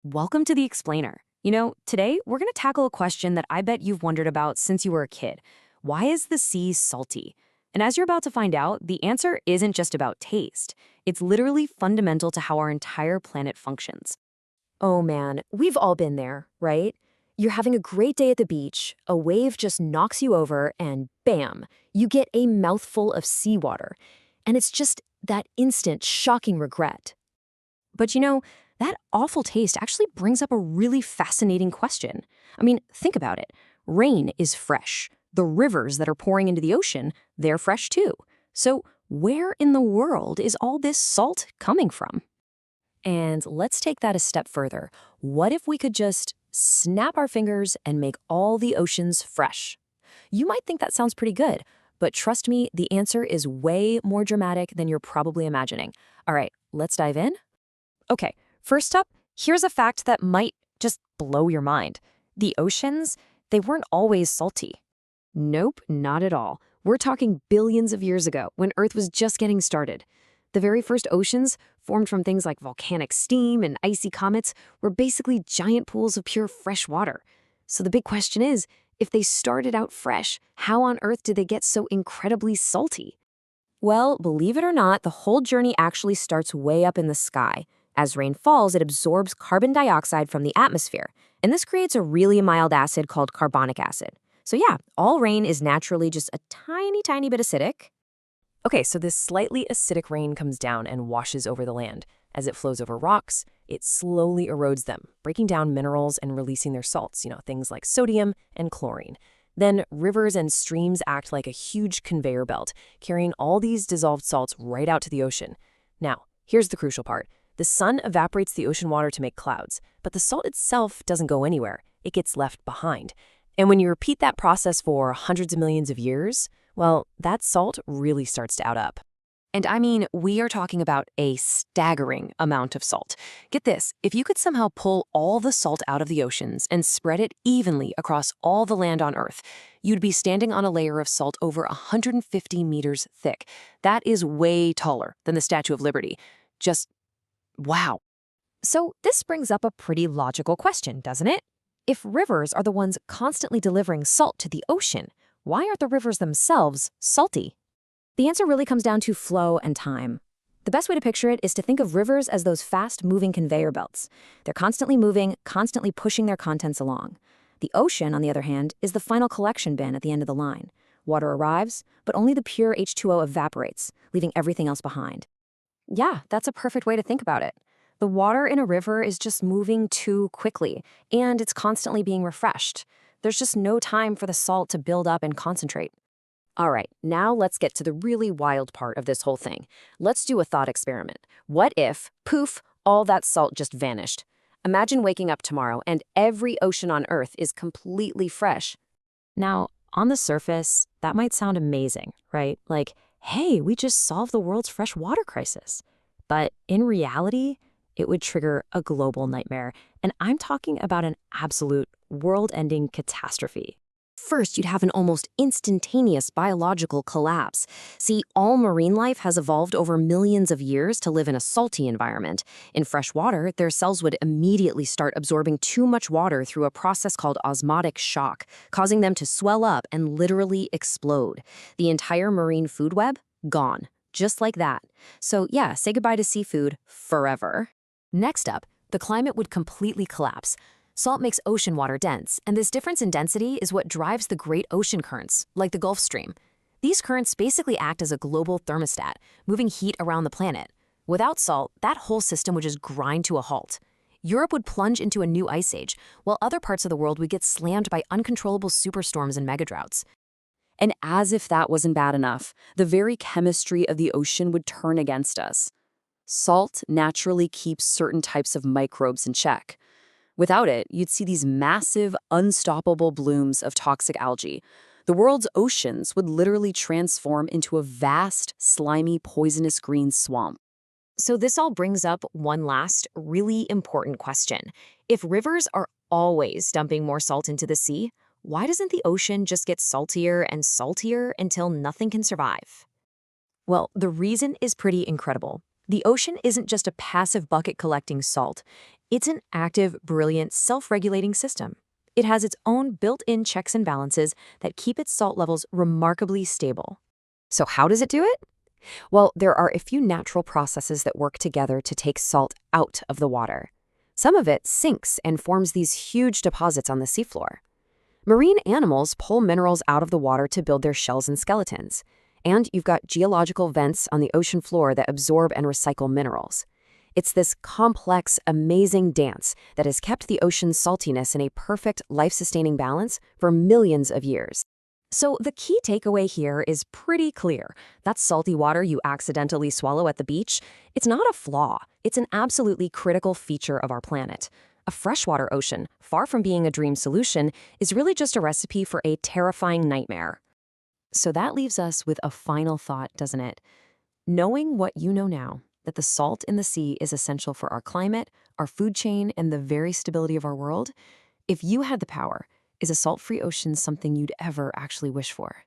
Welcome to the Explainer. Today we're going to tackle a question that I bet you've wondered about since you were a kid. Why is the sea salty? And as you're about to find out, the answer isn't just about taste. It's literally fundamental to how our entire planet functions. Oh man, we've all been there, right? You're having a great day at the beach, a wave just knocks you over, and bam, you get a mouthful of seawater. And it's just that instant, shocking regret. But that awful taste actually brings up a really fascinating question. I mean, think about it. Rain is fresh. The rivers that are pouring into the ocean, they're fresh too. So where in the world is all this salt coming from? And let's take that a step further. What if we could just snap our fingers and make all the oceans fresh? You might think that sounds pretty good, but trust me, the answer is way more dramatic than you're probably imagining. All right, let's dive in. Okay, first up, here's a fact that might just blow your mind. The oceans, they weren't always salty. Nope, not at all. We're talking billions of years ago, when Earth was just getting started. The very first oceans, formed from things like volcanic steam and icy comets, were basically giant pools of pure fresh water. So the big question is, if they started out fresh, how on earth did they get so incredibly salty? Well, believe it or not, the whole journey actually starts way up in the sky. As rain falls, it absorbs carbon dioxide from the atmosphere, and this creates a really mild acid called carbonic acid. So yeah, all rain is naturally just a tiny bit acidic. Okay, so this slightly acidic rain comes down and washes over the land. As it flows over rocks, it slowly erodes them, breaking down minerals and releasing their salts, things like sodium and chlorine. Then rivers and streams act like a huge conveyor belt, carrying all these dissolved salts right out to the ocean. Now, here's the crucial part. The sun evaporates the ocean water to make clouds, but the salt itself doesn't go anywhere. It gets left behind. And when you repeat that process for hundreds of millions of years, well, that salt really starts to add up. And I mean, we are talking about a staggering amount of salt. Get this, if you could somehow pull all the salt out of the oceans and spread it evenly across all the land on Earth, you'd be standing on a layer of salt over 150 meters thick. That is way taller than the Statue of Liberty. Just wow. So this brings up a pretty logical question, doesn't it? If rivers are the ones constantly delivering salt to the ocean, why aren't the rivers themselves salty? The answer really comes down to flow and time. The best way to picture it is to think of rivers as those fast-moving conveyor belts. They're constantly moving, constantly pushing their contents along. The ocean, on the other hand, is the final collection bin at the end of the line. Water arrives, but only the pure H2O evaporates, leaving everything else behind. Yeah, that's a perfect way to think about it. The water in a river is just moving too quickly, and it's constantly being refreshed. There's just no time for the salt to build up and concentrate. All right, now let's get to the really wild part of this whole thing. Let's do a thought experiment. What if, poof, all that salt just vanished? Imagine waking up tomorrow and every ocean on Earth is completely fresh. Now, on the surface, that might sound amazing, right? Like, hey, we just solved the world's fresh water crisis. But in reality, it would trigger a global nightmare, and I'm talking about an absolute world-ending catastrophe. First, you'd have an almost instantaneous biological collapse. See, all marine life has evolved over millions of years to live in a salty environment. In fresh water, their cells would immediately start absorbing too much water through a process called osmotic shock, causing them to swell up and literally explode. The entire marine food web, gone. Just like that. So yeah, say goodbye to seafood forever. Next up, the climate would completely collapse. Salt makes ocean water dense, and this difference in density is what drives the great ocean currents, like the Gulf Stream. These currents basically act as a global thermostat, moving heat around the planet. Without salt, that whole system would just grind to a halt. Europe would plunge into a new ice age, while other parts of the world would get slammed by uncontrollable superstorms and megadroughts. And as if that wasn't bad enough, the very chemistry of the ocean would turn against us. Salt naturally keeps certain types of microbes in check. Without it, you'd see these massive, unstoppable blooms of toxic algae. The world's oceans would literally transform into a vast, slimy, poisonous green swamp. So this all brings up one last, really important question. If rivers are always dumping more salt into the sea, why doesn't the ocean just get saltier and saltier until nothing can survive? Well, the reason is pretty incredible. The ocean isn't just a passive bucket collecting salt. It's an active, brilliant, self-regulating system. It has its own built-in checks and balances that keep its salt levels remarkably stable. So how does it do it? Well, there are a few natural processes that work together to take salt out of the water. Some of it sinks and forms these huge deposits on the seafloor. Marine animals pull minerals out of the water to build their shells and skeletons. And you've got geological vents on the ocean floor that absorb and recycle minerals. It's this complex, amazing dance that has kept the ocean's saltiness in a perfect, life-sustaining balance for millions of years. So the key takeaway here is pretty clear. That salty water you accidentally swallow at the beach, it's not a flaw. It's an absolutely critical feature of our planet. A freshwater ocean, far from being a dream solution, is really just a recipe for a terrifying nightmare. So that leaves us with a final thought, doesn't it? Knowing what you know now, that the salt in the sea is essential for our climate, our food chain, and the very stability of our world, if you had the power, is a salt-free ocean something you'd ever actually wish for?